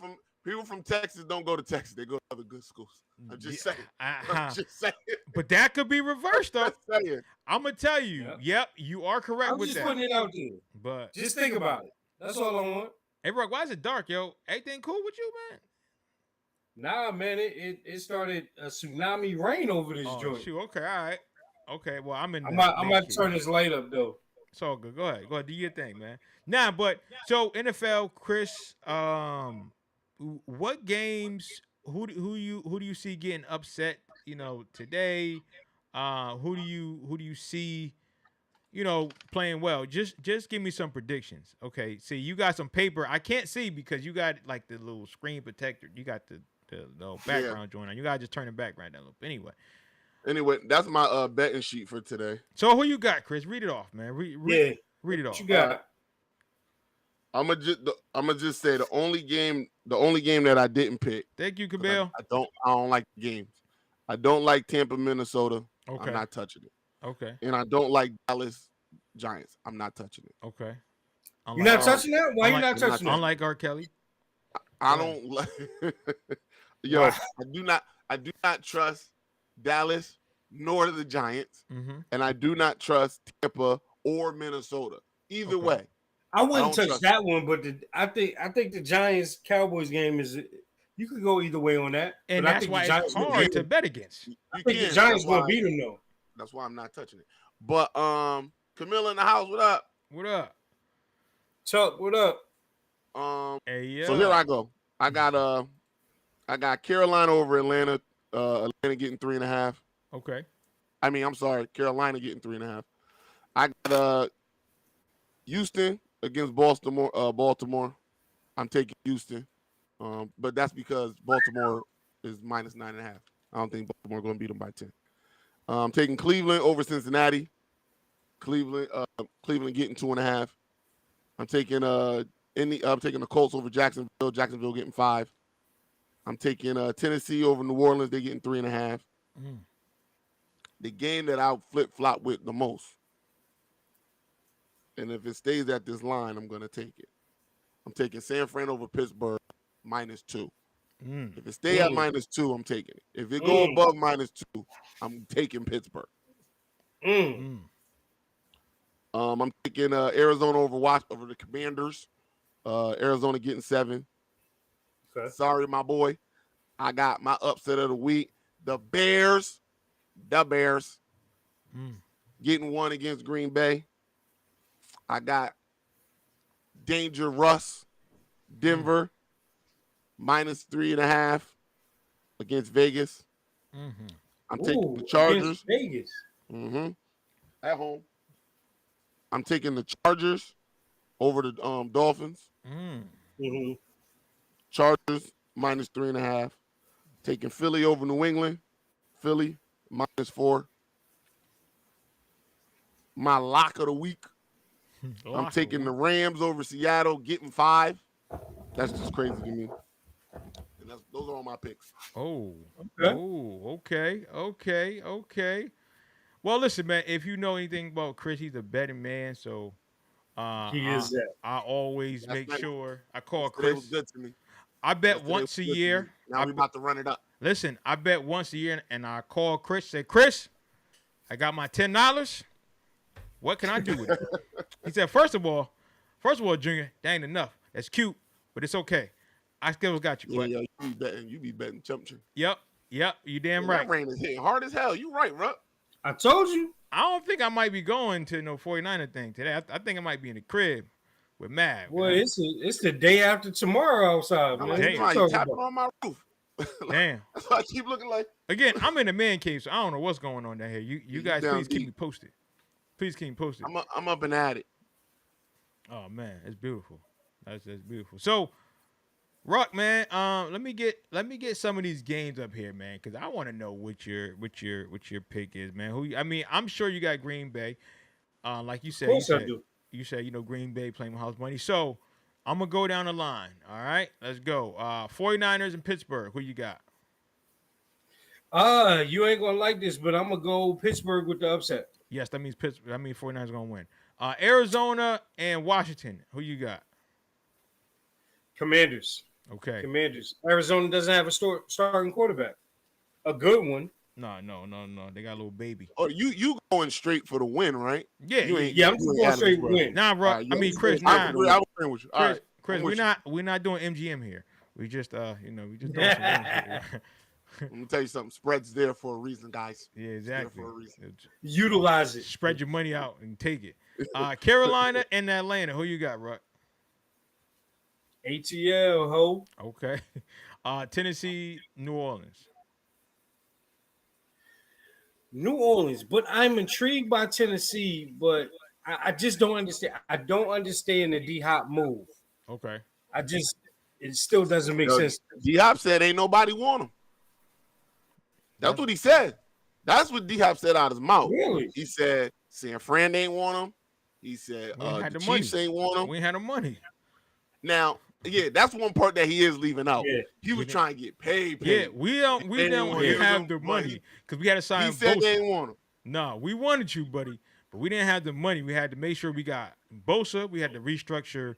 from Texas don't go to Texas. They go to other good schools. I'm just saying. I'm just saying.
But that could be reversed, though.
Just saying.
I'm gonna tell you. Yep, you are correct
I'm
with
just
that.
putting it out there.
But
Just think about it. That's all I want.
hey, Rock, why is it dark, yo? Everything cool with you, man?
Nah, man, it started a tsunami rain over this joint.
Shoot, okay, all right. Okay, well, I'm in.
I'm about to turn this light up though.
It's all good. Go ahead, do your thing, man. Nah, but so NFL, Chris, what games? Who do you see getting upset? You know, today, who do you see? You know, playing well. Just give me some predictions. Okay. See, you got some paper. I can't see because you got like the little screen protector. You got the background joint on. You gotta just turn the background down a little. Anyway,
that's my betting sheet for today.
So who you got, Chris? Read it off, man. Read it off.
What you got?
I'm gonna just say the only game that I didn't pick.
Thank you, Cabell.
I don't like the games. I don't like Tampa, Minnesota.
Okay.
I'm not touching it.
Okay.
And I don't like Dallas Giants. I'm not touching it.
Okay.
You're not touching that? Why you not touching that?
Unlike R. Kelly.
I don't like. Yo, I do not trust Dallas nor the Giants, and I do not trust Tampa or Minnesota. Either way,
I wouldn't touch that one. But I think the Giants Cowboys game is. You could go either way on that,
and
but
that's why it's hard to bet against.
I think the Giants gonna beat them though.
That's why I'm not touching it. But Camilla in the house, what up?
What up?
Chuck, what up?
Hey, yeah.
So here I go. I got Carolina over Atlanta. Atlanta getting 3.5.
Okay.
I mean, I'm sorry, Carolina getting 3.5. I got Houston against Baltimore. I'm taking Houston. But that's because Baltimore is minus 9.5. I don't think Baltimore going to beat them by 10. I'm taking Cleveland over Cincinnati. Cleveland getting 2.5. I'm taking the Colts over Jacksonville. Jacksonville getting 5. I'm taking Tennessee over New Orleans. They're getting 3.5. The game that I'll flip flop with the most, and if it stays at this line, I'm gonna take it. I'm taking San Fran over Pittsburgh -2. If it stay at -2, I'm taking it. If it go above -2, I'm taking Pittsburgh. I'm taking Arizona over the Commanders. Arizona getting 7.
Okay.
Sorry, my boy. I got my upset of the week. The Bears getting 1 against Green Bay. I got Danger Russ, Denver, -3.5 against Vegas. I'm taking the Chargers.
Vegas.
At home. I'm taking the Chargers over the Dolphins. Chargers -3.5. Taking Philly over New England. Philly -4. My lock of the week. I'm taking the Rams over Seattle, getting 5. That's just crazy to me. And those are all my picks.
Okay. Well, listen, man. If you know anything about Chris, he's a betting man. So
He is that.
I always
That's
make
nice.
sure I call
Yesterday was
Chris.
good to me.
I bet
Yesterday was
once a
good to me.
year.
Now we about to run it up.
Listen, I bet once a year, and I call Chris. Say, Chris, I got my $10. What can I do with it? He said, first of all, Junior, that ain't enough. That's cute, but it's okay. I still got you.
Yeah,
But
yo, you be betting chumping.
yep, you damn
Man,
right.
that rain is hitting hard as hell. You right, bro.
I told you.
I don't think I might be going to no 49er thing today. I think I might be in the crib with Mav.
Well, it's the day after tomorrow outside,
I'm
man.
like,
Damn.
you
What
know,
you
you
talking
tapping
about?
on my roof.
Damn.
That's why I keep looking like.
Again, I'm in the man cave, so I don't know what's going on down here. You guys,
down
please keep
deep.
me posted. Please keep me posted.
I'm up and at it.
Oh man, it's beautiful. That's beautiful. So, Rock, man, let me get some of these games up here, man, because I want to know what your pick is, man. I'm sure you got Green Bay. Like you said,
Of course I do.
you said Green Bay playing with house money. So I'm gonna go down the line. All right, let's go. 49ers in Pittsburgh. Who you got?
You ain't gonna like this, but I'm gonna go Pittsburgh with the upset.
Yes, that means Pittsburgh. I mean 49ers gonna win. Arizona and Washington. Who you got?
Commanders.
Okay.
Commanders. Arizona doesn't have a starting quarterback. A good one.
No. They got a little baby.
Oh, you going straight for the win, right?
Yeah,
You ain't-
Yeah, I'm
you
just
ain't
going
Adams,
straight
bro.
win.
Nah, bro.
All right,
I mean, Chris.
I'm
Nah,
agreeing with you. All right,
Chris,
I'm with
we're not doing MGM here. We just we just doing some wins here.
Let me tell you something. Spread's there for a reason, guys.
Yeah,
It's there
exactly.
for a reason.
Utilize it.
Spread your money out and take it. Carolina and Atlanta. Who you got, Ruck?
ATL, ho.
Okay. Tennessee, New Orleans.
New Orleans. But I'm intrigued by Tennessee, but I just don't understand. I don't understand the D-Hop move.
Okay.
It still doesn't make sense.
D-Hop said ain't nobody want him. That's what he said. That's what D-Hop said out of his mouth.
Really?
He said San Fran ain't want him. He said
We ain't had
the
the
Chiefs
money.
ain't want him.
We ain't had the money.
Now, yeah, that's one part that he is leaving out.
Yeah.
He was trying to get paid.
Yeah, we don't
hear
have
them
the
money.
money because we had to sign
He said they
Bosa.
ain't want him.
No, we wanted you, buddy, but we didn't have the money. We had to make sure we got Bosa. We had to restructure,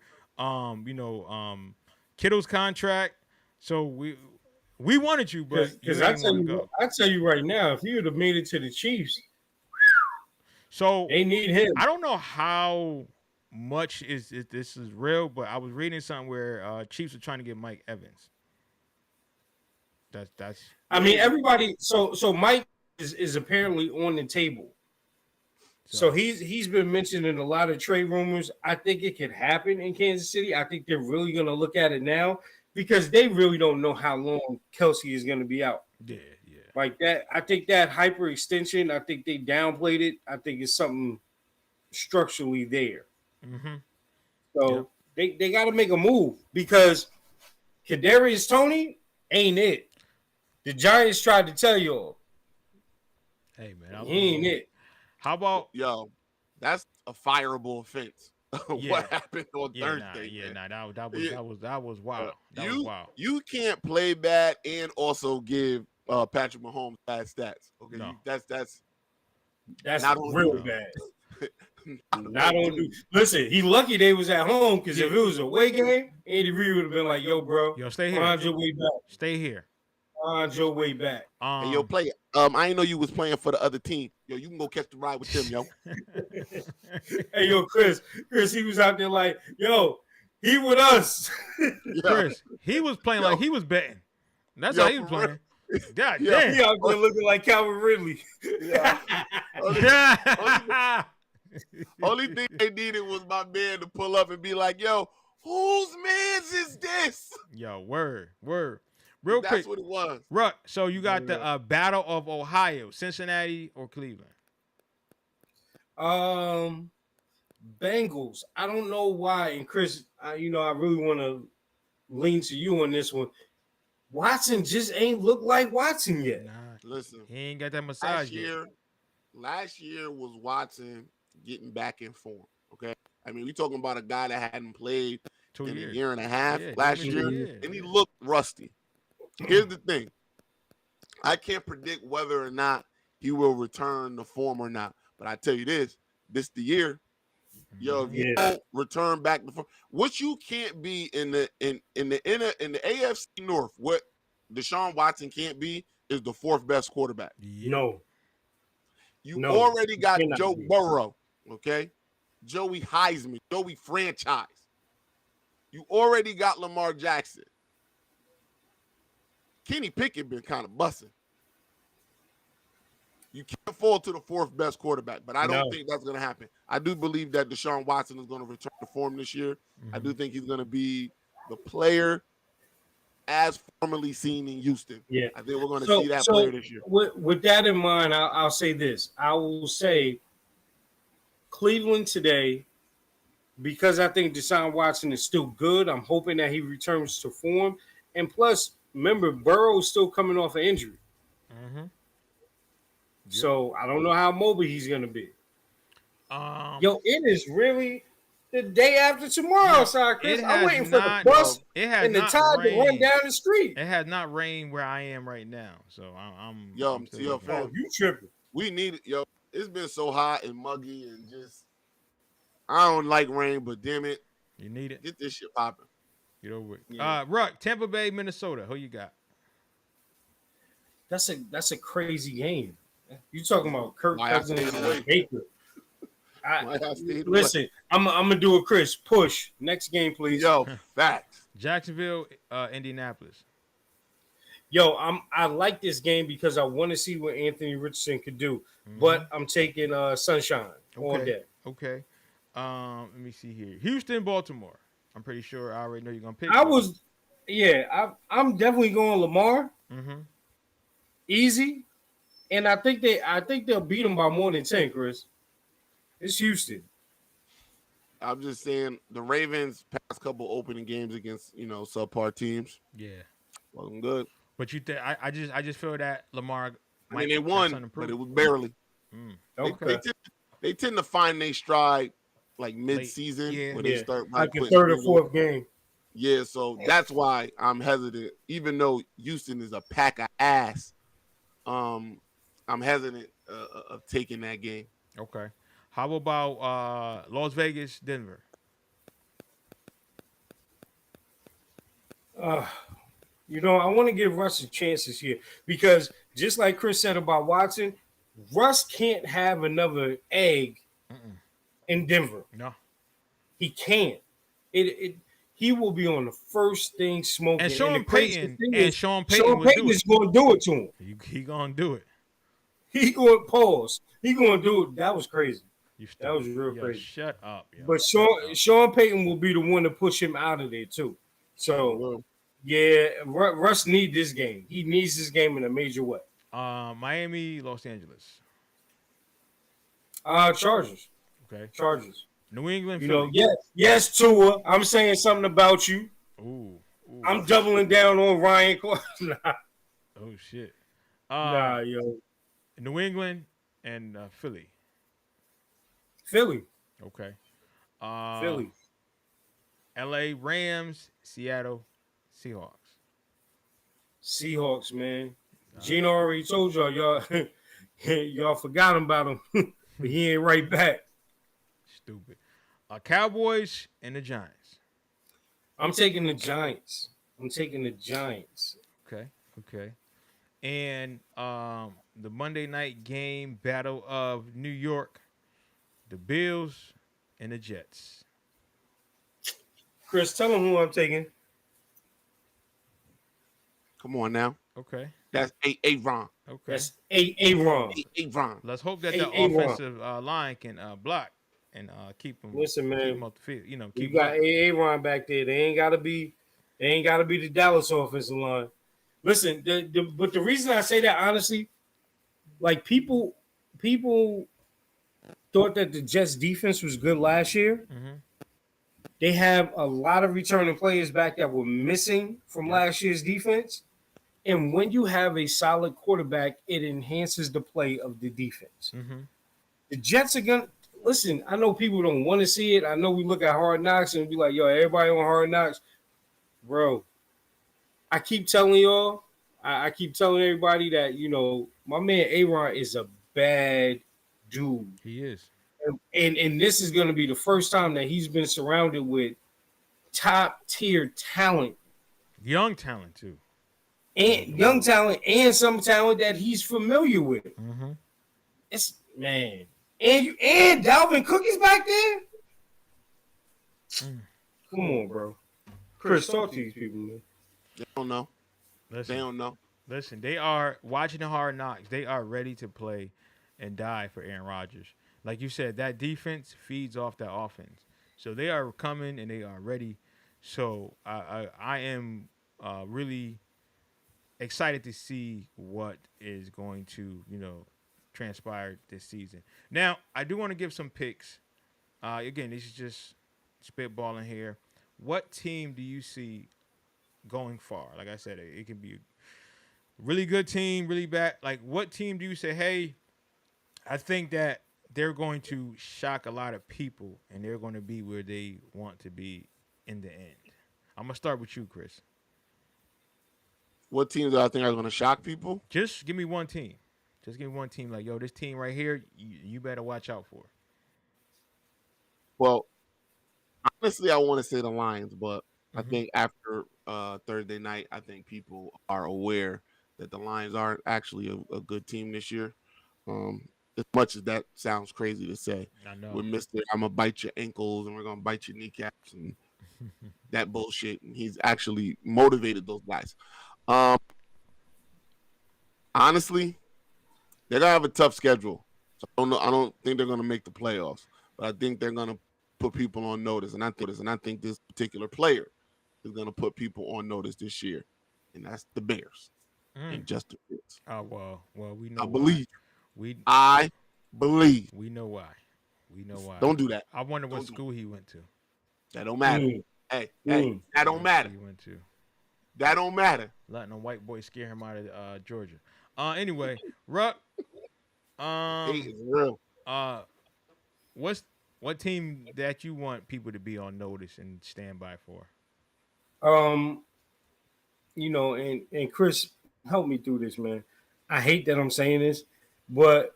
Kittle's contract. So we wanted you, but you
Because I
didn't want to go.
tell you right now, if he would have made it to the Chiefs,
So
they need him.
I don't know how much this is real, but I was reading something where Chiefs are trying to get Mike Evans. That's.
I mean, everybody. So Mike is apparently on the table. So he's been mentioned in a lot of trade rumors. I think it could happen in Kansas City. I think they're really going to look at it now because they really don't know how long Kelsey is going to be out.
Yeah.
Like that. I think that hyperextension, I think they downplayed it. I think it's something structurally there.
Mm-hmm.
So they got to make a move because Kadarius Toney ain't it. The Giants tried to tell y'all.
Hey man,
He ain't it.
How about
That's a fireable offense.
Yeah.
What happened on
That
Thursday?
was wild. That was
You
wild.
you can't play bad and also give Patrick Mahomes bad stats. Okay,
No.
that's
That's
Not on
real
you.
bad. Not on you. Listen, he lucky they was at home because if it was a away game, Andy Reid would have been like, "Yo, bro,
Yo, stay here.
find your way back.
Stay here.
Find your way back."
Hey, yo, play. I didn't know you was playing for the other team. Yo, you can go catch the ride with them, yo.
Hey, yo, Chris, he was out there like, "Yo, he with us."
Chris, he was playing like he was betting. That's
Yo,
how he was
for real.
playing. God
Yeah.
He
damn.
out there looking like Calvin Ridley.
Only thing they needed was my man to pull up and be like, yo, whose man's is this?
Yo, word. Real
That's
quick,
what it was.
Ruck. So you got the Battle of Ohio, Cincinnati or Cleveland?
Bengals. I don't know why. And Chris, I really want to lean to you on this one. Watson just ain't look like Watson yet.
Nah,
Listen,
he ain't got that massage yet.
last year was Watson getting back in form. Okay. I mean, we talking about a guy that hadn't played
2
in
years.
a year and a half
Yeah,
last
give me
year,
2 years.
and he looked rusty. Here's the thing. I can't predict whether or not he will return the form or not. But I tell you this the year. Yo, if you don't return back to form, what you can't be in the AFC North, what Deshaun Watson can't be is the fourth best quarterback.
No.
You
No,
already
he
got
cannot
Joe
be.
Burrow, okay? Joey Heisman, Joey franchise. You already got Lamar Jackson. Kenny Pickett been kind of bussing. You can't fall to the fourth best quarterback, but I don't think that's going to happen. I do believe that Deshaun Watson is going to return to form this year. I do think he's going to be the player as formerly seen in Houston.
Yeah.
I think we're going to see that player this year.
With that in mind, I'll say this. I will say Cleveland today, because I think Deshaun Watson is still good, I'm hoping that he returns to form. And plus, remember, Burrow's still coming off an injury. So I don't know how mobile he's going to be. Yo, it is really the day after tomorrow, Chris. I'm waiting for the bus and the tide to run down the street.
It has not rained where I am right now, so I'm.
Yo, fam,
you tripping?
We need it, yo. It's been so hot and muggy and just. I don't like rain, but damn it,
you need it.
Get this shit popping.
Get over it. Yeah. Ruck, Tampa Bay, Minnesota. Who you got?
That's a crazy game. You talking about Kirk Cousins and Baker? Listen, I'm gonna do it, Chris. Push next game, please.
Yo, facts.
Jacksonville, Indianapolis.
Yo, I like this game because I want to see what Anthony Richardson could do. But I'm taking Sunshine all day.
Okay. Let me see here. Houston, Baltimore. I'm pretty sure I already know you're gonna pick.
I'm definitely going Lamar. Easy. And I think they'll beat them by more than 10, Chris. It's Houston.
I'm just saying the Ravens past couple opening games against subpar teams.
Yeah,
wasn't good.
But you think I just feel that Lamar.
I mean, they won, but it was barely.
Okay.
They tend to find their stride like mid-season when they start
like the third or fourth game.
Yeah, so that's why I'm hesitant. Even though Houston is a pack of ass, I'm hesitant of taking that game.
Okay. How about Las Vegas, Denver?
I want to give Russ a chances here because just like Chris said about Watson, Russ can't have another egg in Denver.
No,
he can't. He will be on the first thing smoking.
And Sean Payton is going to
do it to him.
He going to do it.
He going to pause. He going to do it. That was crazy. That was real crazy.
Shut up. Yo.
But Sean Payton will be the one to push him out of there too. So, yeah, Russ needs this game. He needs this game in a major way.
Miami, Los Angeles.
Chargers.
Okay.
Chargers.
New England.
Yes, Tua. I'm saying something about you.
Ooh.
I'm doubling down on Ryan Clark. Nah.
Oh shit.
Yo.
New England and Philly.
Philly.
Okay.
Philly.
LA Rams, Seattle Seahawks.
Seahawks, man. Gino already told y'all y'all forgot about him, but he ain't right back.
Stupid. Cowboys and the Giants.
I'm taking the Giants.
Okay. And the Monday night game, Battle of New York, the Bills and the Jets.
Chris, tell them who I'm taking.
Come on now.
Okay.
That's Aaron.
Okay.
That's Aaron.
Let's hope that the offensive line can block and keep them.
Listen, man.
Keep them up the field.
You got Aaron back there. They ain't gotta be the Dallas offensive line. Listen, but the reason I say that honestly, like people thought that the Jets defense was good last year. They have a lot of returning players back that were missing from last year's defense. And when you have a solid quarterback, it enhances the play of the defense. The Jets are going to – listen, I know people don't want to see it. I know we look at Hard Knocks and be like, yo, everybody on Hard Knocks. Bro, I keep telling y'all, I keep telling everybody that my man Aaron is a bad dude,
He is.
and this is going to be the first time that he's been surrounded with top tier talent
Young talent too.
and young talent and some talent that he's familiar with.
Mm-hmm.
It's man, and Dalvin Cook is back there. Come on, bro. Chris, talk to these people, man.
They don't know.
Listen,
They don't know.
listen. They are watching the Hard Knocks. They are ready to play and die for Aaron Rodgers. Like you said, that defense feeds off that offense. So they are coming and they are ready. So I am really excited to see what is going to transpire this season. Now I do want to give some picks. Again, this is just spitballing here. What team do you see going far? Like I said, it can be a really good team, really bad. Like, what team do you say, hey, I think that they're going to shock a lot of people and they're going to be where they want to be in the end? I'm going to start with you, Chris.
What teams do I think are going to shock people?
Just give me one team. Just give me one team. Like, yo, this team right here, you better watch out for.
Well, honestly, I want to say the Lions, but I
Mhm.
think after Thursday night, I think people are aware that the Lions aren't actually a good team this year. As much as that sounds crazy to say,
I know.
with Mister, I'm gonna bite your ankles and we're gonna bite your kneecaps and that bullshit. And he's actually motivated those guys. Honestly, they're gonna have a tough schedule. So I don't think they're gonna make the playoffs, but I think they're gonna put people on notice. And I think this particular player is gonna put people on notice this year, and that's the Bears and Justin Fields.
Oh well, we know
I
why.
believe.
We
I believe.
we know why. We know why.
Don't do that.
I wonder what
Don't do
school he went to.
That don't matter.
Mm.
Hey,
Mm.
that don't
What
matter.
school he went to.
That don't matter.
Letting a white boy scare him out of Georgia. Anyway, Ruck.
Hate is real.
Uh, what team that you want people to be on notice and stand by for?
Um, and Chris, help me through this, man. I hate that I'm saying this, but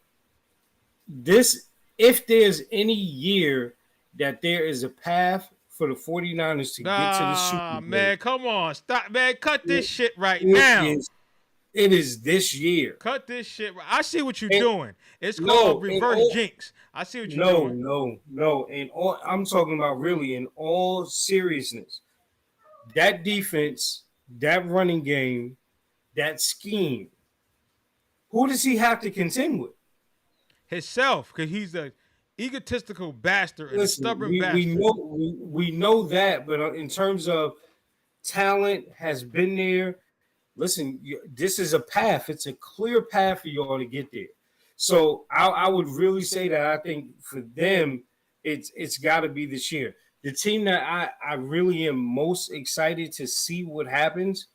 this, if there's any year that there is a path for the 49ers to get to the Super Bowl,
Man, come on, stop, man, cut this shit right
it
now.
it is this year.
Cut this shit. I see what you're
And-
doing. It's
no,
called
and
reverse
all-
jinx. I see what you're
No,
doing.
no. I'm talking about really in all seriousness. That defense, that running game, that scheme. Who does he have to contend with?
Himself, because he's a egotistical bastard and a
Listen,
stubborn
we
bastard.
we know that, but in terms of talent has been there. Listen, this is a path. It's a clear path for y'all to get there. So I would really say that I think for them, it's got to be this year. The team that I really am most excited to see what happens.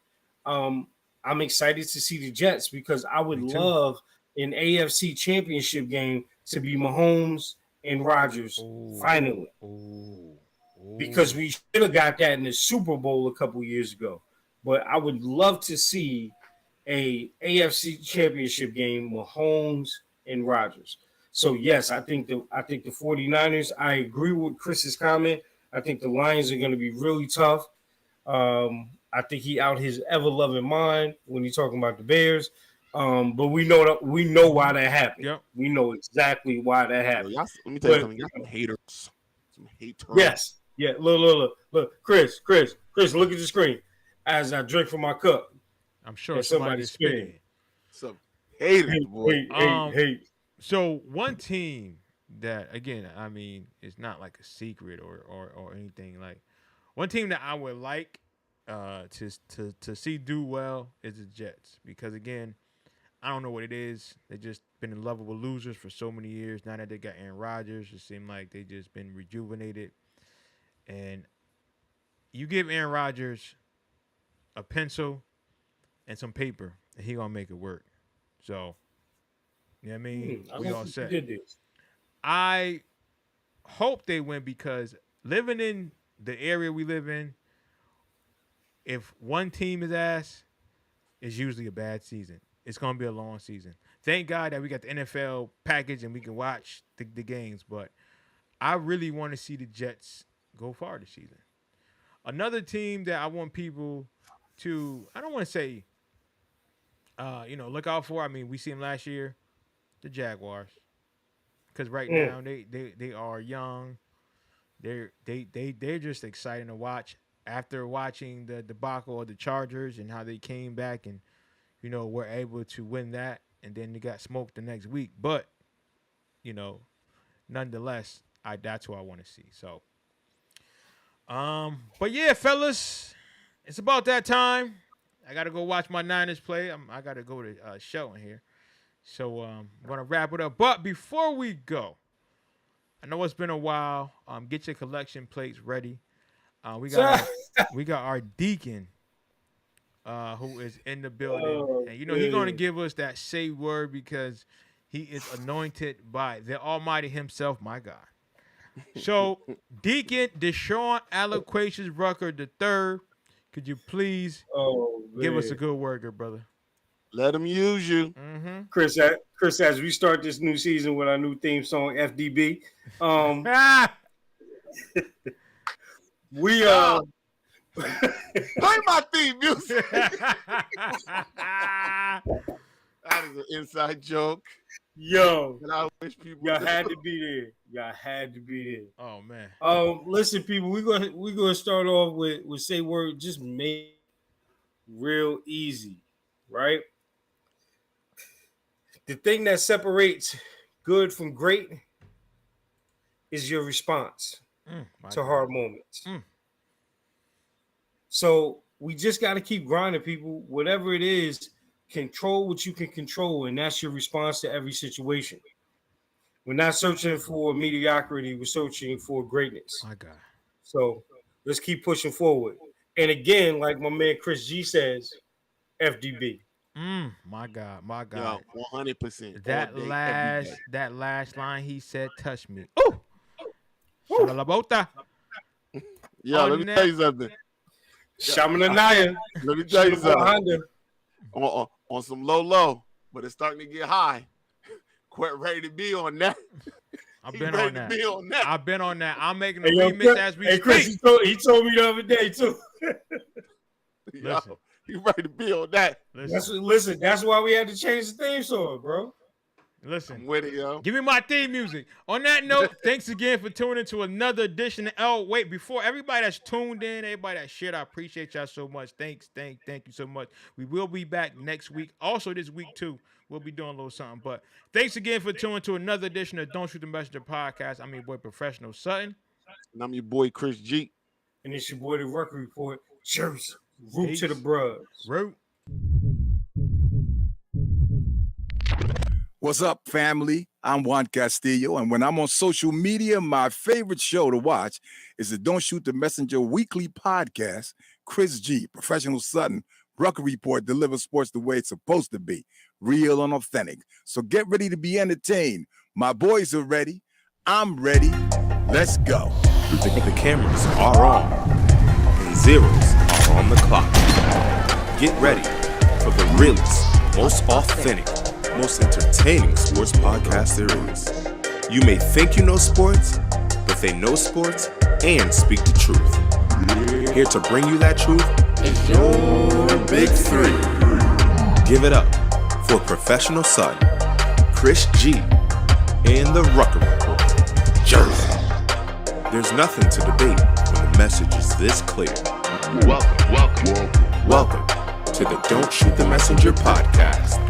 I'm excited to see the Jets because I would
Me too.
love an AFC Championship game to be Mahomes and Rodgers
Ooh.
finally,
Ooh.
because we should have got that in the Super Bowl a couple years ago. But I would love to see a AFC Championship game, Mahomes and Rodgers. So yes, I think the 49ers, I agree with Chris's comment. I think the Lions are going to be really tough. I think he out his ever loving mind when he's talking about the Bears. But we know why that happened.
Yep.
We know exactly why that
Yo,
happened.
let me tell you
But-
something. Y'all some haters. Some haters.
Yes. Yeah. Look. Chris, look at the screen as I drink from my cup.
I'm sure
Yeah,
somebody's
somebody's
spitting.
Some haters, boy.
Hey.
So one team that, again, I mean, it's not like a secret or anything. Like, one team that I would like to see do well is the Jets, because again, I don't know what it is. They just been in love with losers for so many years. Now that they got Aaron Rodgers, it seemed like they just been rejuvenated. And you give Aaron Rodgers a pencil and some paper, and he gonna make it work. So, you know what I mean?
I
We
hope
all
you
set.
did this.
I hope they win, because living in the area we live in, if one team is ass, is usually a bad season. It's going to be a long season. Thank God that we got the NFL package and we can watch the games, but I really want to see the Jets go far this season. Another team that I want people to, I don't want to say, look out for. I mean, we see them last year, the Jaguars, because right now they are young. They're just exciting to watch. After watching the debacle of the Chargers and how they came back and were able to win that, and then they got smoked the next week. But nonetheless, that's who I want to see. So, but yeah, fellas, it's about that time. I gotta go watch my Niners play. I gotta go to a show in here. So I'm gonna wrap it up. But before we go, I know it's been a while. Get your collection plates ready. We got our deacon, who is in the building, and he's gonna give us that say word because he is anointed by the Almighty Himself, my God. So, Deacon Deshaun Aloquacious Rucker III, could you please give us a good word, good brother?
Let him use you.
Mm-hmm.
Chris, as we start this new season with our new theme song, FDB, we
play my theme music. That is an inside joke.
Yo,
And I wish people
y'all had to be there. Y'all had to be there.
Oh man.
Listen, people, we're gonna start off with say word, just make it real easy, right? The thing that separates good from great is your response to hard moments. So we just got to keep grinding, people. Whatever it is, control what you can control, and that's your response to every situation. We're not searching for mediocrity. We're searching for greatness.
My God.
So let's keep pushing forward. And again, like my man Chris G says, FDB.
My God.
Yeah, 100%.
That last line he said, touch me. Oh, Shalalabota.
Yeah, let me tell you something.
Shamananaya.
Let me tell you something. On some low, but it's starting to get high. Quite ready to be on that.
I've been on that. I'm making a
remix
as we speak.
Chris, he told me the other day too.
Listen.
You ready to be on that?
Listen, that's why we had to change the theme song, bro.
Listen,
I'm with it, yo.
Give me my theme music. On that note, thanks again for tuning into another edition of wait, before everybody that's tuned in, everybody that shared, I appreciate y'all so much. Thank you so much. We will be back next week. Also this week too, we'll be doing a little something. But thanks again for tuning to another edition of Don't Shoot the Messenger podcast. I'm your boy Professional Sutton.
And I'm your boy Chris G.
And it's your boy the Rucker Report. Cheers. Root to the bros.
Root.
What's up, family? I'm Juan Castillo, and when I'm on social media, my favorite show to watch is the Don't Shoot the Messenger weekly podcast. Chris G, Professional Sutton, Rucker Report delivers sports the way it's supposed to be, real and authentic. So get ready to be entertained. My boys are ready. I'm ready. Let's go.
The cameras are on, and zeros are on the clock. Get ready for the realest, most authentic, most entertaining sports podcast there is. You may think you know sports, but they know sports and speak the truth. Here to bring you that truth is your Big Three. Give it up for Professional Sutton, Chris G, and the Rucker Report, Jersey. There's nothing to debate when the message is this clear. Welcome to the Don't Shoot the Messenger podcast.